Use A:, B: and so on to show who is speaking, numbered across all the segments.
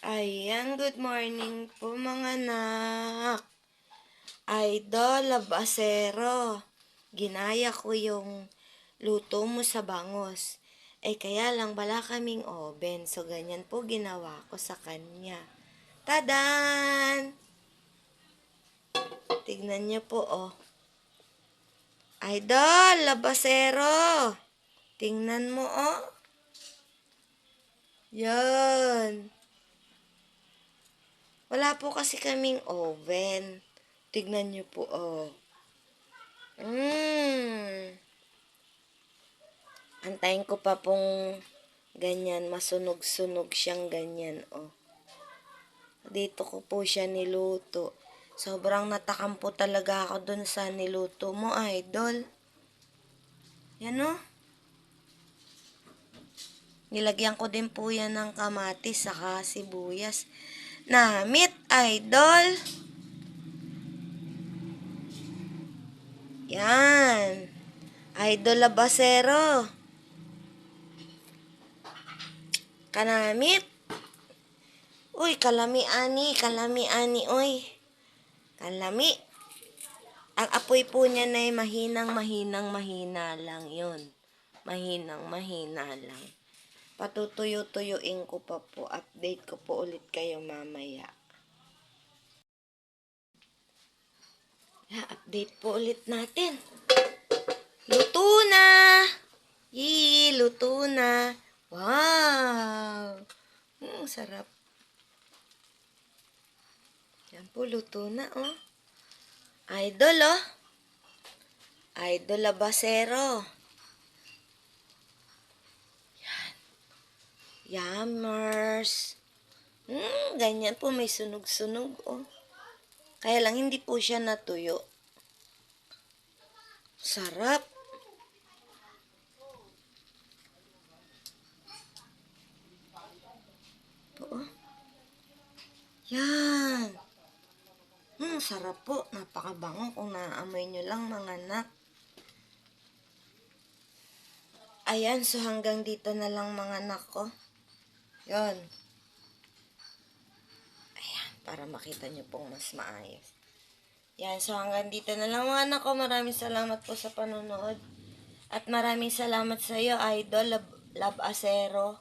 A: Ayan, good morning po mga anak. Idol Labasero, ginaya ko yung luto mo sa bangos. Kaya lang wala kaming oven, so ganyan po ginawa ko sa kanya. Tadan! Tignan niyo po, oh. Idol Labasero, tingnan mo, oh. Yan. Wala po kasi kaming oven. Tignan niyo po, oh. Antayin ko pa pong ganyan, masunog-sunog siyang ganyan, oh. Dito ko po siya niluto. Sobrang natakam po talaga ako dun sa niluto mo, idol. Yan, oh. Nilagyan ko din po yan ng kamatis saka sibuyas. Namit, idol. Yan. Idol Labasero. Kanamit. Uy, kalami ani, uy. Kalami. Ang apoy po niya na mahina lang yun. Mahina lang. Patutuyo-tuyuin ko pa po. Update ko po ulit kayo mamaya. Update po ulit natin. Luto na! Luto na. Wow! Sarap. Yan po, luto na, oh. Idol, oh. Idol Labasero. Yan. Yummers. Ganyan po, may sunog-sunog, oh. Kaya lang, hindi po siya natuyo. Sarap. Oh. Yan. Sarap po. Napakabango kung naaamoy nyo lang mga anak. Ayan, so hanggang dito na lang mga anak ko. Yon. Ayan, para makita nyo pong mas maayos. Yan, so hanggang dito na lang mga anak ko. Maraming salamat po sa panonood. At maraming salamat sa iyo, Idol Labasero.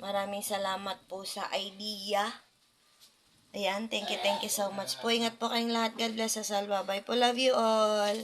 A: Maraming salamat po sa idea. Ayan, thank you so much po. Ingat po kayong lahat. God bless us all. Bye-bye po. Love you all.